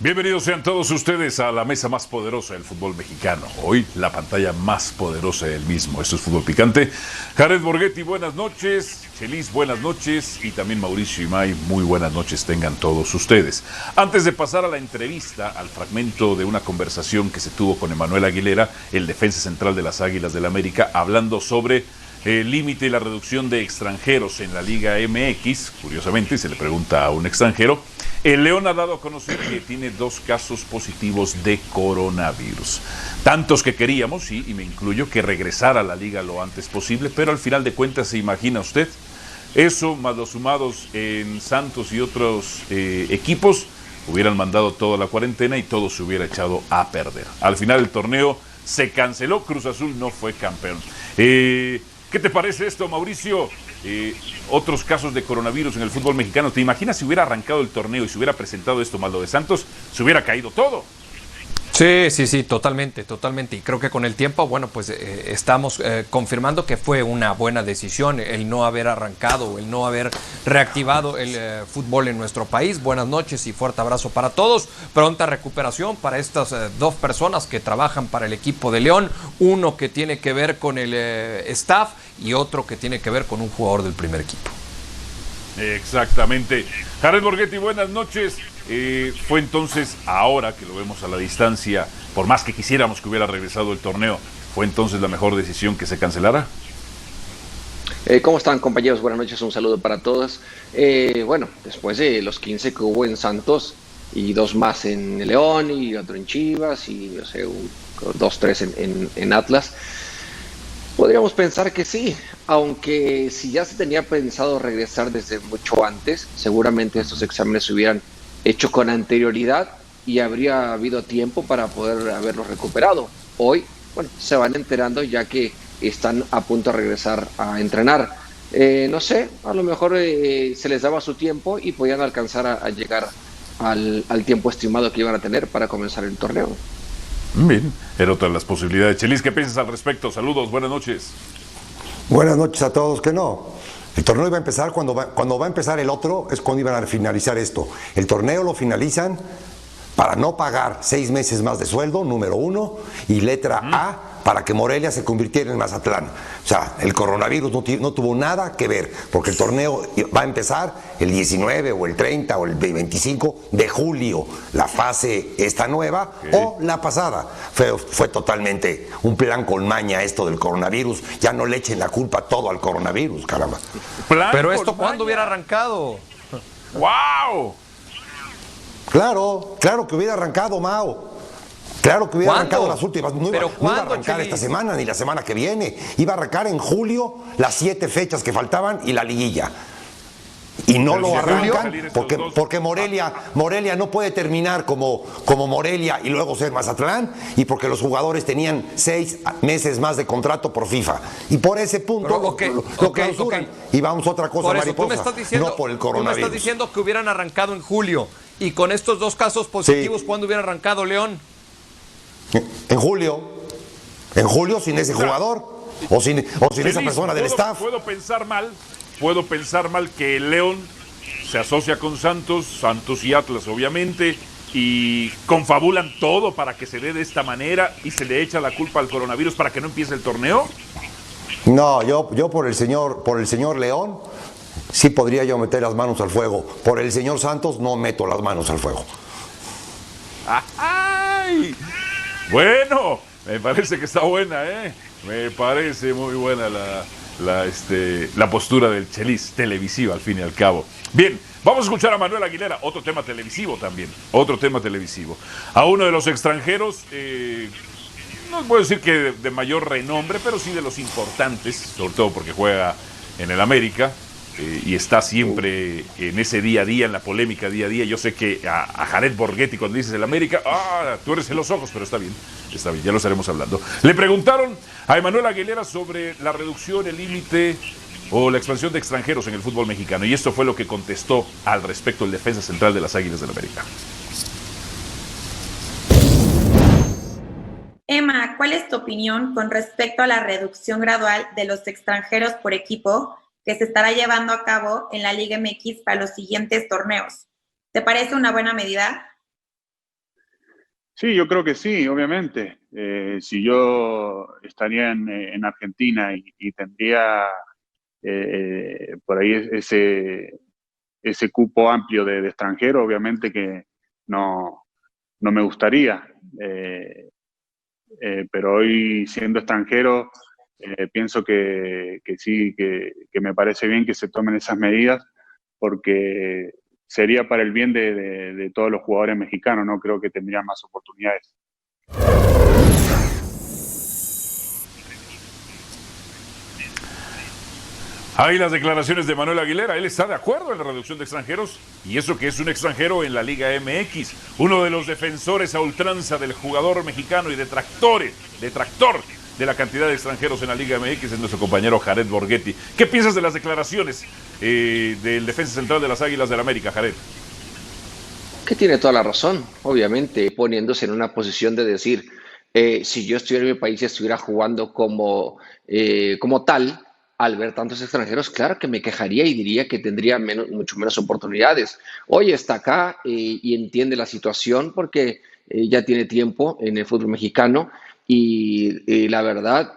Bienvenidos sean todos ustedes a la mesa más poderosa del fútbol mexicano. Hoy la pantalla más poderosa del mismo. Esto es Fútbol Picante. Jared Borghetti, buenas noches. Chelis, buenas noches. Y también Mauricio Imay, muy buenas noches tengan todos ustedes. Antes de pasar a la entrevista, al fragmento de una conversación que se tuvo con Emanuel Aguilera, el defensa central de las Águilas del América, hablando sobre el límite y la reducción de extranjeros en la Liga MX. Curiosamente, se le pregunta a un extranjero. El León ha dado a conocer que tiene 2 casos positivos de coronavirus. Tantos que queríamos, sí, y me incluyo, que regresara a la liga lo antes posible, pero al final de cuentas, ¿se imagina usted? Eso, más los sumados en Santos y otros equipos, hubieran mandado toda la cuarentena y todo se hubiera echado a perder. Al final el torneo se canceló, Cruz Azul no fue campeón. ¿Qué te parece esto, Mauricio? Otros casos de coronavirus en el fútbol mexicano. ¿Te imaginas si hubiera arrancado el torneo y se hubiera presentado esto más lo de Santos? Se hubiera caído todo. Sí, totalmente. Y creo que con el tiempo, bueno, pues estamos confirmando que fue una buena decisión el no haber arrancado, el no haber reactivado el fútbol en nuestro país. Buenas noches y fuerte abrazo para todos. Pronta recuperación para estas 2 personas que trabajan para el equipo de León. Uno que tiene que ver con el staff y otro que tiene que ver con un jugador del primer equipo. Exactamente. Jared Borghetti, buenas noches. Fue entonces, ahora que lo vemos a la distancia, por más que quisiéramos que hubiera regresado el torneo, ¿fue entonces la mejor decisión que se cancelara? ¿Cómo están, compañeros? Buenas noches, un saludo para todos. Bueno, después de los 15 que hubo en Santos y 2 más en León y otro en Chivas y no sé, 2, 3 en Atlas, podríamos pensar que sí, aunque si ya se tenía pensado regresar desde mucho antes, seguramente estos exámenes se hubieran hecho con anterioridad y habría habido tiempo para poder haberlos recuperado. Hoy, bueno, se van enterando ya que están a punto de regresar a entrenar. No sé, a lo mejor se les daba su tiempo y podían alcanzar a llegar al tiempo estimado que iban a tener para comenzar el torneo. Bien, era otra de las posibilidades. Chelis, ¿qué piensas al respecto? Saludos, buenas noches. Buenas noches a todos, que no. El torneo iba a empezar cuando va a empezar el otro, es cuando iban a finalizar esto. El torneo lo finalizan para no pagar 6 meses más de sueldo, número 1, y letra A, para que Morelia se convirtiera en Mazatlán. O sea, el coronavirus no tuvo nada que ver, porque el torneo va a empezar el 19 o el 30 o el 25 de julio, la fase esta nueva o la pasada. Fue totalmente un plan con maña esto del coronavirus. Ya no le echen la culpa todo al coronavirus, caramba. Pero esto, ¿cuándo hubiera arrancado? ¡Wow! Claro que hubiera arrancado, Mao. Claro que hubiera arrancado las últimas. No iba a arrancar esta semana ni la semana que viene. Iba a arrancar en julio las 7 fechas que faltaban y la liguilla. Y no lo arrancan porque Morelia no puede terminar como Morelia y luego ser Mazatlán, y porque los jugadores tenían 6 meses más de contrato por FIFA. Y por ese punto lo clausuran. Y vamos a otra cosa, por eso, mariposa, no por el coronavirus. Tú me estás diciendo que hubieran arrancado en julio. Y con estos 2 casos positivos, sí. ¿Cuándo hubiera arrancado León? En julio sin ese jugador o sin esa persona del staff. Puedo pensar mal que León se asocia con Santos y Atlas obviamente, y confabulan todo para que se dé de esta manera y se le echa la culpa al coronavirus para que no empiece el torneo. No, yo por el señor León sí podría yo meter las manos al fuego. Por el señor Santos no meto las manos al fuego. ¡Ay! Bueno, me parece que está buena, ¿eh? Me parece muy buena la postura del Chelis, televisiva al fin y al cabo. Bien, vamos a escuchar a Manuel Aguilera, otro tema televisivo también, A uno de los extranjeros, no puedo decir que de mayor renombre, pero sí de los importantes, sobre todo porque juega en el América. Y está siempre en ese día a día, en la polémica día a día. Yo sé que a Jared Borghetti, cuando dices el América, tú eres en los ojos, pero está bien, ya lo estaremos hablando. Le preguntaron a Emanuel Aguilera sobre la reducción, el límite o la expansión de extranjeros en el fútbol mexicano, y esto fue lo que contestó al respecto el defensa central de las Águilas del América. Emma, ¿cuál es tu opinión con respecto a la reducción gradual de los extranjeros por equipo que se estará llevando a cabo en la Liga MX para los siguientes torneos? ¿Te parece una buena medida? Sí, yo creo que sí, obviamente. Si yo estaría en Argentina y tendría por ahí ese cupo amplio de extranjero, obviamente que no me gustaría. Pero hoy, siendo extranjero, pienso que sí, que me parece bien que se tomen esas medidas, porque sería para el bien de todos los jugadores mexicanos, ¿no? Creo que tendrían más oportunidades. Hay las declaraciones de Manuel Aguilera. Él está de acuerdo en la reducción de extranjeros, y eso que es un extranjero en la Liga MX. Uno de los defensores a ultranza del jugador mexicano y detractor de la cantidad de extranjeros en la Liga MX es nuestro compañero Jared Borghetti. ¿Qué piensas de las declaraciones del defensa central de las Águilas del América, Jared? Que tiene toda la razón, obviamente, poniéndose en una posición de decir, si yo estuviera en mi país y estuviera jugando como tal, al ver tantos extranjeros, claro que me quejaría y diría que tendría mucho menos oportunidades. Hoy está acá y entiende la situación porque ya tiene tiempo en el fútbol mexicano y la verdad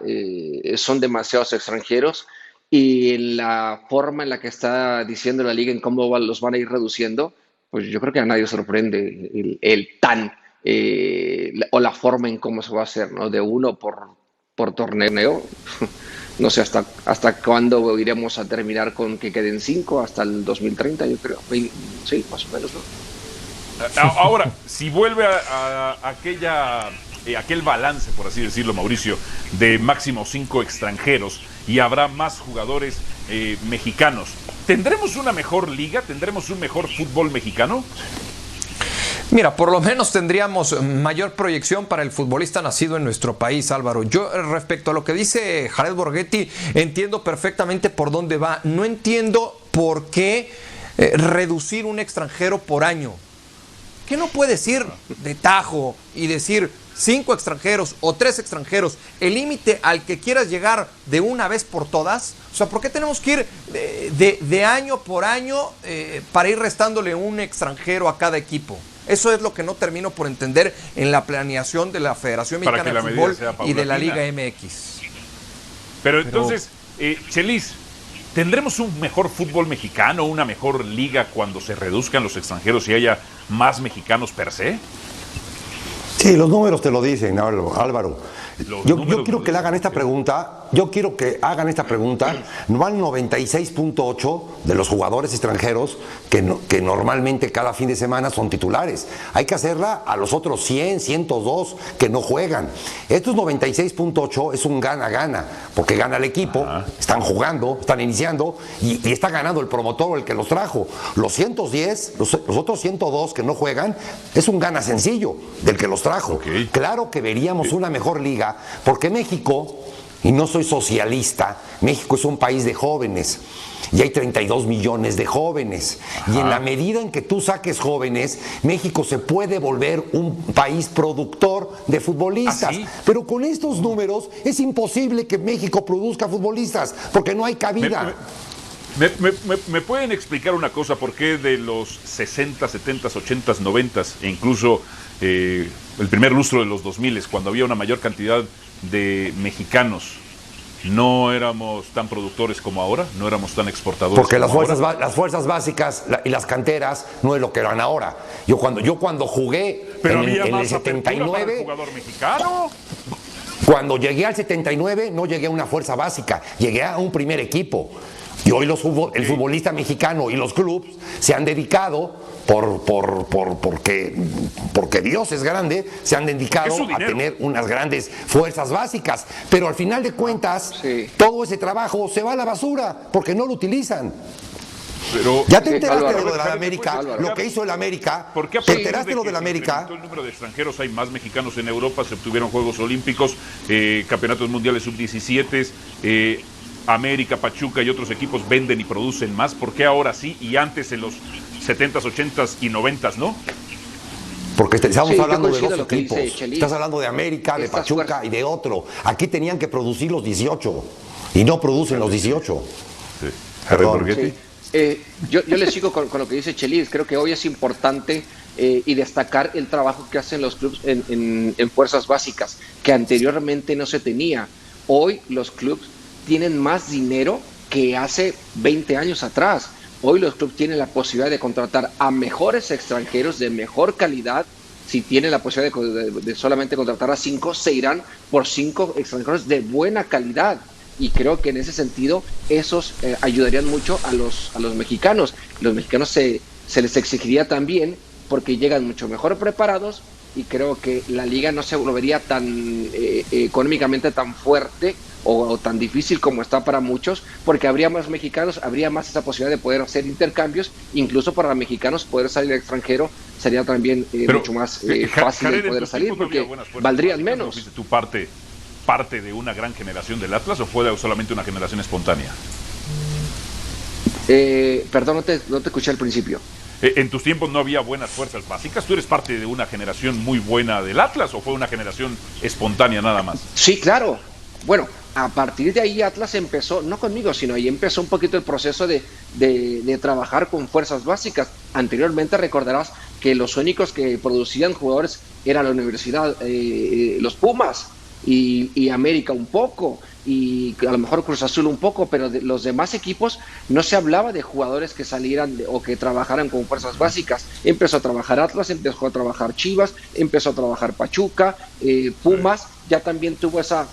son demasiados extranjeros, y en la forma en la que está diciendo la liga en cómo los van a ir reduciendo, pues yo creo que a nadie sorprende o la forma en cómo se va a hacer, ¿no? De uno por torneo. No sé hasta cuándo iremos a terminar con que queden 5, hasta el 2030, yo creo. Sí, más o menos, ¿no? Ahora, si vuelve a aquel balance, por así decirlo, Mauricio, de máximo 5 extranjeros y habrá más jugadores mexicanos, ¿tendremos una mejor liga? ¿Tendremos un mejor fútbol mexicano? Mira, por lo menos tendríamos mayor proyección para el futbolista nacido en nuestro país, Álvaro. Yo, respecto a lo que dice Jared Borghetti, entiendo perfectamente por dónde va. No entiendo por qué reducir un extranjero por año. ¿Qué no puedes ir de tajo y decir 5 extranjeros o 3 extranjeros, el límite al que quieras llegar de una vez por todas? O sea, ¿por qué tenemos que ir de año por año para ir restándole un extranjero a cada equipo? Eso es lo que no termino por entender en la planeación de la Federación Mexicana de Fútbol y de la Liga MX. Pero entonces, Chelis, ¿tendremos un mejor fútbol mexicano, una mejor liga cuando se reduzcan los extranjeros y haya más mexicanos per se? Sí, los números te lo dicen, Álvaro. Yo quiero que le hagan esta pregunta. Yo quiero que hagan esta pregunta. No al 96.8 de los jugadores extranjeros que normalmente cada fin de semana son titulares. Hay que hacerla a los otros 100, 102 que no juegan. Estos 96.8 es un gana-gana, porque gana el equipo, están jugando, están iniciando y está ganando el promotor o el que los trajo. Los 110, los otros 102 que no juegan, es un gana sencillo del que los trajo. Okay. Claro que veríamos una mejor liga, porque México, y no soy socialista, México es un país de jóvenes y hay 32 millones de jóvenes. Ajá. Y en la medida en que tú saques jóvenes, México se puede volver un país productor de futbolistas. ¿Ah, sí? Pero con estos números es imposible que México produzca futbolistas porque no hay cabida. ¿Me pueden explicar una cosa? ¿Por qué de los 60, 70, 80, 90 e incluso el primer lustro de los 2000, cuando había una mayor cantidad de mexicanos, no éramos tan productores como ahora? ¿No éramos tan exportadores? Porque las fuerzas básicas y las canteras no es lo que eran ahora. Yo cuando jugué en el 79, para el jugador mexicano. Cuando llegué al 79 no llegué a una fuerza básica, llegué a un primer equipo. Y hoy el futbolista mexicano y los clubes se han dedicado, porque Dios es grande, se han dedicado a tener unas grandes fuerzas básicas. Pero al final de cuentas, todo ese trabajo se va a la basura porque no lo utilizan. Pero, ¿ya te enteraste de lo de la América? Lo que hizo el América. ¿Por qué, ¿te enteraste de lo de la América? El número de extranjeros, hay más mexicanos en Europa, se obtuvieron Juegos Olímpicos, campeonatos mundiales sub-17, América, Pachuca y otros equipos venden y producen más? ¿Por qué ahora sí y antes en los 70s, 80s y 90s no? Porque estamos hablando de dos equipos. Estás hablando de América, de Pachuca y de otro. Aquí tenían que producir los 18 y no producen los 18. Sí. Perdón. Yo le sigo con lo que dice Chelis. Creo que hoy es importante y destacar el trabajo que hacen los clubes en fuerzas básicas, que anteriormente no se tenía. Hoy los clubes tienen más dinero que hace 20 años atrás. Hoy los clubes tienen la posibilidad de contratar a mejores extranjeros de mejor calidad. Si tienen la posibilidad de solamente contratar a 5, se irán por 5 extranjeros de buena calidad. Y creo que en ese sentido esos ayudarían mucho a los mexicanos. Los mexicanos se les exigiría también porque llegan mucho mejor preparados, y creo que la liga no se volvería tan económicamente tan fuerte o tan difícil como está para muchos, porque habría más mexicanos, habría más esa posibilidad de poder hacer intercambios. Incluso para los mexicanos poder salir al extranjero sería también mucho más fácil de poder salir, porque valdrían menos. ¿Fuiste tú parte de una gran generación del Atlas o fue solamente una generación espontánea? Perdón, no te escuché al principio. ¿En tus tiempos no había buenas fuerzas básicas? ¿Tú eres parte de una generación muy buena del Atlas o fue una generación espontánea nada más? Sí, claro. Bueno, a partir de ahí Atlas empezó, no conmigo, sino ahí empezó un poquito el proceso de trabajar con fuerzas básicas. Anteriormente recordarás que los únicos que producían jugadores era la universidad, los Pumas y América un poco, y a lo mejor Cruz Azul un poco, pero de los demás equipos no se hablaba de jugadores que salieran o que trabajaran con fuerzas básicas. Empezó a trabajar Atlas, empezó a trabajar Chivas, empezó a trabajar Pachuca, Pumas ya también tuvo esa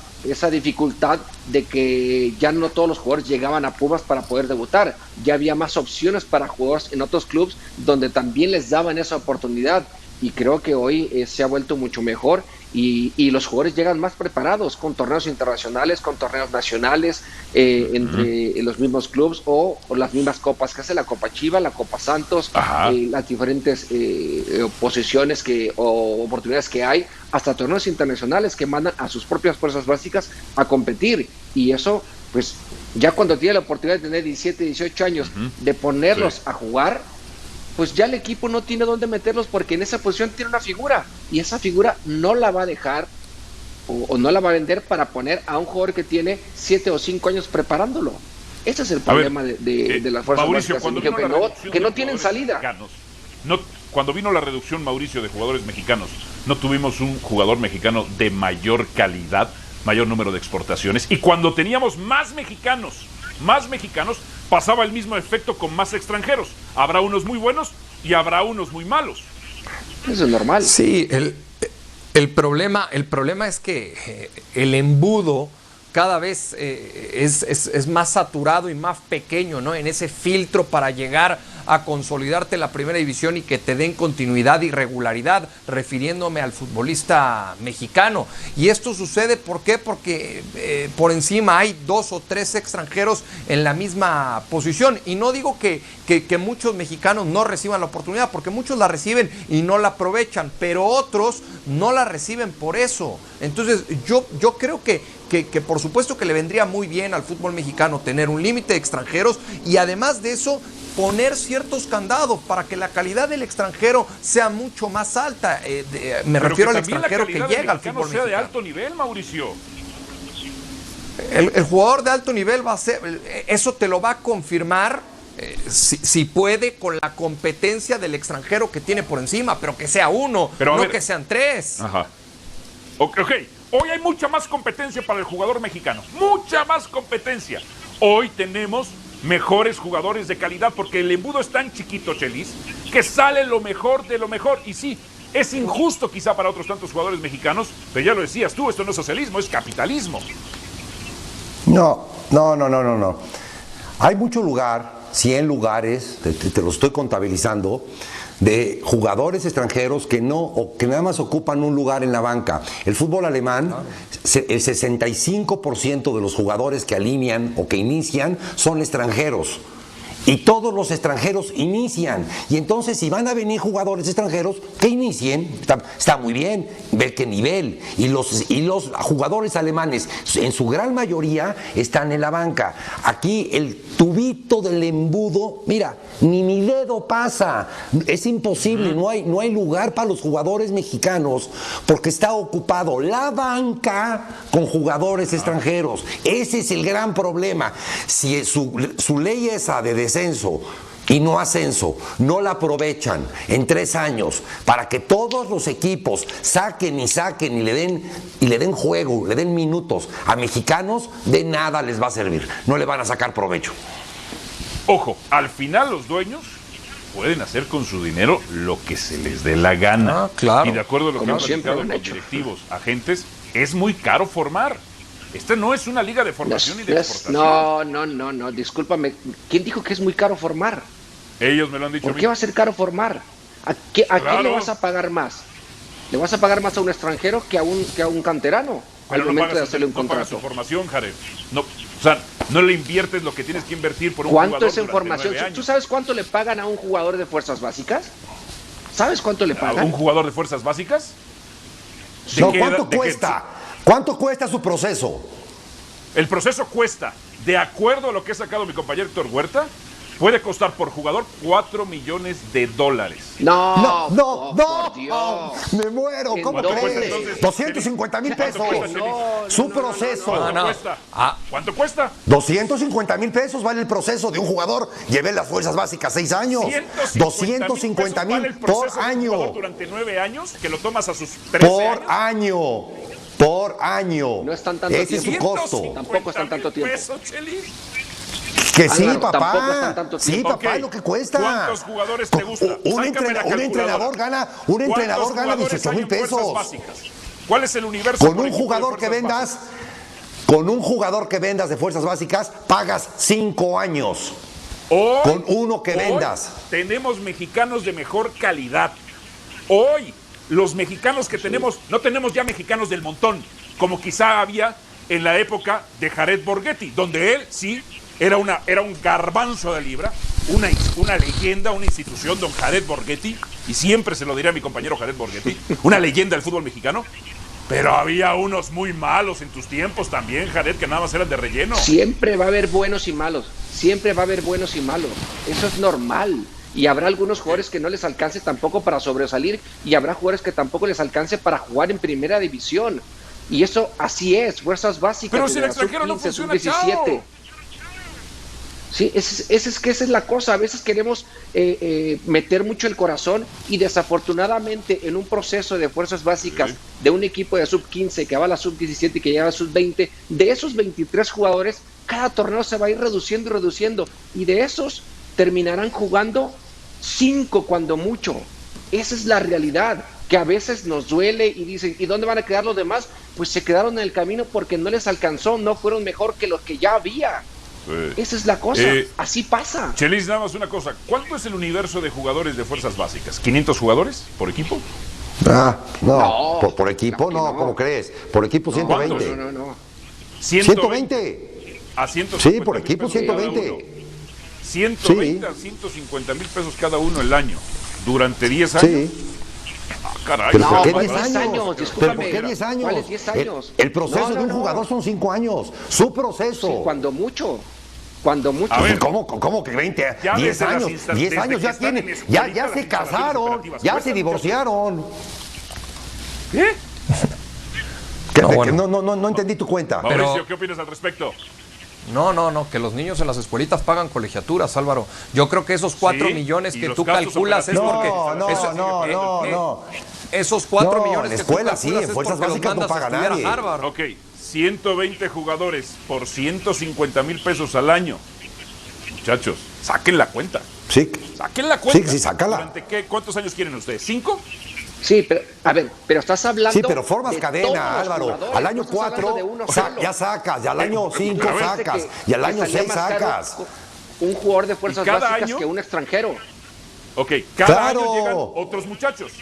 dificultad de que ya no todos los jugadores llegaban a Pumas para poder debutar. Ya había más opciones para jugadores en otros clubes donde también les daban esa oportunidad, y creo que hoy se ha vuelto mucho mejor, y los jugadores llegan más preparados con torneos internacionales, con torneos nacionales, entre los mismos clubes o las mismas copas que hace la Copa Chiva, la Copa Santos, las diferentes posiciones o oportunidades que hay, hasta torneos internacionales que mandan a sus propias fuerzas básicas a competir. Y eso, pues, ya cuando tiene la oportunidad de tener 17, 18 años, de ponerlos a jugar, pues ya el equipo no tiene dónde meterlos, porque en esa posición tiene una figura, y esa figura no la va a dejar o no la va a vender para poner a un jugador que tiene 7 o 5 años preparándolo. Ese es el problema de las fuerzas Mauricio, básicas, que no tienen salida. Cuando vino la reducción, Mauricio, de jugadores mexicanos, no tuvimos un jugador mexicano de mayor calidad, mayor número de exportaciones, y cuando teníamos más mexicanos, pasaba el mismo efecto con más extranjeros. Habrá unos muy buenos y habrá unos muy malos. Eso es normal. Sí, el problema es que el embudo cada vez es más saturado y más pequeño, ¿no? En ese filtro para llegar a consolidarte en la primera división y que te den continuidad y regularidad, refiriéndome al futbolista mexicano. Y esto sucede, ¿por qué? Porque por encima hay 2 o 3 extranjeros en la misma posición. Y no digo que muchos mexicanos no reciban la oportunidad, porque muchos la reciben y no la aprovechan, pero otros no la reciben por eso. Entonces yo creo que por supuesto que le vendría muy bien al fútbol mexicano tener un límite de extranjeros, y además de eso poner ciertos candados para que la calidad del extranjero sea mucho más alta. Me refiero al extranjero que llega al fútbol mexicano. Sea de alto nivel, Mauricio. El jugador de alto nivel va a ser, eso te lo va a confirmar si puede, con la competencia del extranjero que tiene por encima, pero que sea uno, no que sean 3. Ajá. Ok. Hoy hay mucha más competencia para el jugador mexicano. Mucha más competencia. Hoy tenemos mejores jugadores de calidad, porque el embudo es tan chiquito, Chelis, que sale lo mejor de lo mejor. Y sí, es injusto quizá para otros tantos jugadores mexicanos, pero ya lo decías tú, esto no es socialismo, es capitalismo. No. Hay mucho lugar, 100 lugares, te lo estoy contabilizando, de jugadores extranjeros que nada más ocupan un lugar en la banca. El fútbol alemán, el 65% de los jugadores que alinean o que inician son extranjeros. Y todos los extranjeros inician. Y entonces, si van a venir jugadores extranjeros, que inicien. Está muy bien, ver qué nivel. Y los jugadores alemanes, en su gran mayoría, están en la banca. Aquí, el tubito del embudo, mira, ni mi dedo pasa. Es imposible, no hay lugar para los jugadores mexicanos, porque está ocupado la banca con jugadores extranjeros. Ese es el gran problema. Si su ley esa de descenso y no ascenso, no la aprovechan en 3 años para que todos los equipos saquen y le den juego, le den minutos a mexicanos, de nada les va a servir, no le van a sacar provecho. Ojo, al final los dueños pueden hacer con su dinero lo que se les dé la gana. Ah, claro. Y de acuerdo a lo que han platicado con directivos, agentes, es muy caro formar. Esta no es una liga de formación y de exportación. No, discúlpame. ¿Quién dijo que es muy caro formar? Ellos me lo han dicho. ¿Por qué va a ser caro formar? ¿A quién le vas a pagar más? ¿Le vas a pagar más a un extranjero que a un canterano? Pero al momento de hacerle un no pagas contrato. su formación, Jared. No, o sea, no le inviertes lo que tienes que invertir por un ¿Cuánto jugador es en formación? 9 años. ¿Tú sabes cuánto le pagan a un jugador de fuerzas básicas? ¿Sabes cuánto le ¿A pagan? un jugador de fuerzas básicas? No, ¿cuánto cuesta? ¿Cuánto cuesta su proceso? El proceso cuesta, de acuerdo a lo que ha sacado mi compañero Héctor Huerta, puede costar por jugador $4 millones. No, No, por Dios. me muero, ¿cómo ¿En dónde? crees? Entonces, 250,000 pesos. Su proceso. ¿Cuánto cuesta? ¿Cuánto cuesta? 250,000 pesos vale el proceso de un jugador. Llevé las fuerzas básicas 6 años. 250,000 por año. Durante 9 años, que lo tomas a sus 13 Por años. Por año. No están tanto Ese es su tiempo. costo. Tampoco están tanto tiempo. Pesos, Chelis. Que sí, Álvaro, tampoco papá. están tanto Sí, tiempo. papá, Ok. es lo que cuesta. ¿Cuántos jugadores te gustan? Un Sácame la entrenador calculadora. gana ¿Cuántos 18,000 jugadores hay en pesos. fuerzas básicas? ¿Cuál es el universo? Con por un equipo de jugador que fuerzas vendas, básicas? con un jugador que vendas de fuerzas básicas, pagas 5 años. Hoy, Con uno que hoy vendas. tenemos mexicanos de mejor calidad. Hoy, los mexicanos que tenemos, no tenemos ya mexicanos del montón, como quizá había en la época de Jared Borghetti, donde él sí era un garbanzo de libra, una leyenda, una institución, don Jared Borghetti, y siempre se lo diré a mi compañero Jared Borghetti, una leyenda del fútbol mexicano. Pero había unos muy malos en tus tiempos también, Jared, que nada más eran de relleno. Siempre va a haber buenos y malos. Siempre va a haber buenos y malos. Eso es normal. Y habrá algunos jugadores que no les alcance tampoco para sobresalir. Y habrá jugadores que tampoco les alcance para jugar en primera división. Y eso así es. Fuerzas básicas. Pero si el desde la extranjero no sub-15, funciona, sub-17. chao. Sí, esa es la cosa. A veces queremos meter mucho el corazón y desafortunadamente en un proceso de fuerzas básicas de un equipo de sub-15 que va a la sub-17 y que llega a sub-20, de esos 23 jugadores, cada torneo se va a ir reduciendo y reduciendo. Y de esos terminarán jugando 5 cuando mucho. Esa es la realidad, que a veces nos duele y dicen, ¿y dónde van a quedar los demás? Pues se quedaron en el camino porque no les alcanzó, no fueron mejor que los que ya había. Esa es la cosa, así pasa. Chelis, nada más una cosa. ¿Cuánto es el universo de jugadores de fuerzas básicas? ¿500 jugadores por equipo? No, por equipo no, ¿cómo crees? Por equipo 120. No. 120. A 150. Sí, por equipo 120. 120 a 150,000 pesos cada uno el año. ¿Durante 10 años? Sí. Ah, caray. ¿Pero por qué ¿cuáles 10 10 años? años? ¿Pero Discúlpame. por qué 10 años? ¿Cuáles 10 años? El proceso de un No. jugador son 5 años. Su proceso. Sí, cuando mucho. Cuando mucho. A ver. ¿Cómo que 20? Ya 10 desde las años. instancias, 10 desde años que ya están tienen. en Ya escuelita, se las instalaciones casaron. operativas. Ya se Cuestan divorciaron. ¿Qué? No entendí tu cuenta. Mauricio, Pero- ¿qué opinas al respecto? No, que los niños en las escuelitas pagan colegiaturas, Álvaro. Yo creo que esos 4 Sí, millones y que los tú gastos calculas es operativos. porque... No. Esos 4 No, millones en que tú escuela calculas sí, en es fuerzas porque los básicas no mandas a paga estudiar nadie. a Harvard. Ok, 120 jugadores por 150,000 pesos al año. Muchachos, saquen la cuenta. Sí. Saquen la cuenta. Sí, sácala. ¿Durante qué? ¿Cuántos años quieren ustedes? ¿5? Sí, pero, a ver, pero estás hablando. Sí, pero formas de todos cadena, los Álvaro. jugadores, Al año no estás hablando 4 de uno solo. ya sacas, y al año 5 a ver, sacas, y al año salía 6 más caro sacas. Un jugador de fuerzas ¿Y cada básicas año? que un extranjero. Ok, cada Claro. año llegan otros muchachos.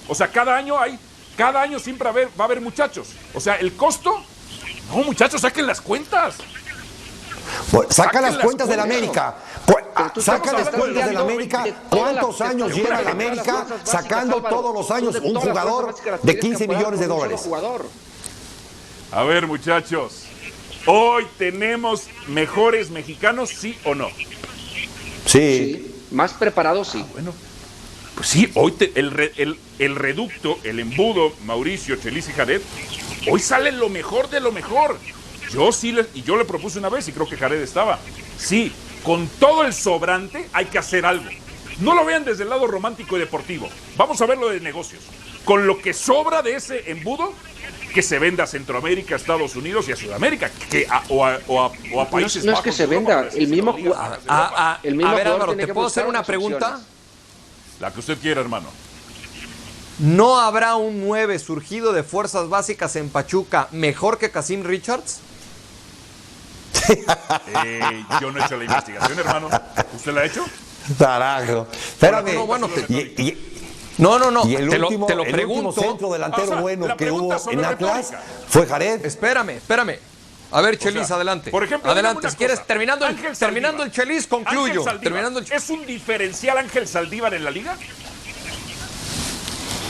O sea, cada año siempre va a haber muchachos. O sea, el costo. No, muchachos, saquen las cuentas. Bueno, saca Saquen las las cuentas de la cuentas. América. tú Saca estamos las cuentas de la hablando América. de todas las- ¿Cuántos años de lleva todas la las América fuerzas básicas, sacando Álvaro? todos los años Tú de un todas las jugador fuerzas básicas de tienes 15 que apoyar millones de con un solo dólares? jugador. A ver, muchachos. ¿Hoy tenemos mejores mexicanos, sí o no? Sí. Sí, más preparado, sí. Bueno, pues sí, hoy el reducto, el embudo, Mauricio, Chelis y Jared, hoy sale lo mejor de lo mejor. Yo le propuse una vez y creo que Jared estaba. Sí, con todo el sobrante hay que hacer algo. No lo vean desde el lado romántico y deportivo. Vamos a verlo de negocios. Con lo que sobra de ese embudo, que se venda a Centroamérica, a Estados Unidos y a Sudamérica, o a países no es que se venda, el mismo a ver, Álvaro, ¿te puedo hacer una pregunta? La que usted quiera, hermano. ¿No habrá un 9 surgido de fuerzas básicas en Pachuca mejor que Kasim Richards? Yo no he hecho la investigación, hermano. ¿Usted la ha hecho? Carajo. Espérame. No, bueno, No. Y el te último, lo el pregunto. último centro delantero bueno que hubo en Atlas retórica. fue Jared. Espérame. A ver, Chelis, adelante. Por ejemplo, adelante, dígame si una quieres, cosa. terminando el Chelis, concluyo. Ángel Saldívar, Terminando el ¿es un diferencial Ángel Saldívar en la liga?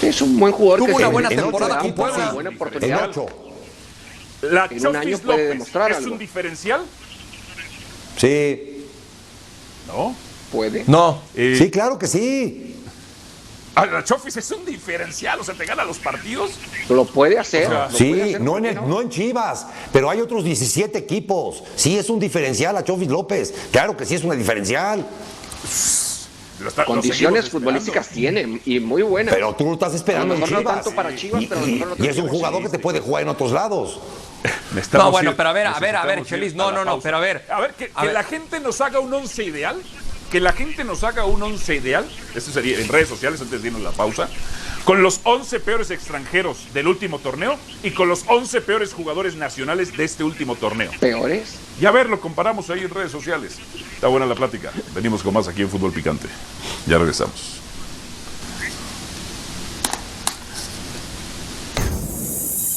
Es un buen jugador. Tuvo que una se- buena en temporada otro con equipo, Puebla. sí, buena En oportunidad. 8. La En un año Chofis puede López demostrar es algo. un diferencial, Sí. ¿no? Puede. No. Sí, claro que sí. La Chofis es un diferencial, o sea, te gana los partidos. Lo puede hacer. O sea, lo puede Sí, hacer, no ¿por qué no en Chivas, pero hay otros 17 equipos. Sí, es un diferencial a Chofis López. Claro que sí es una diferencial. Condiciones futbolísticas tiene y muy buenas. Pero tú lo estás esperando A lo en mejor no Chivas. tanto para Chivas, pero a lo mejor en y otros es un equipos. jugador que te puede jugar en otros lados. No, bueno, pero a ver, Chelis, no, pero a ver. A ver, que la gente nos haga un once ideal. Que la gente nos haga un once ideal. Eso sería en redes sociales antes de irnos a la pausa. Con los 11 peores extranjeros del último torneo y con los 11 peores jugadores nacionales de este último torneo. ¿Peores? Y a ver, lo comparamos ahí en redes sociales. Está buena la plática. Venimos con más aquí en Fútbol Picante. Ya regresamos.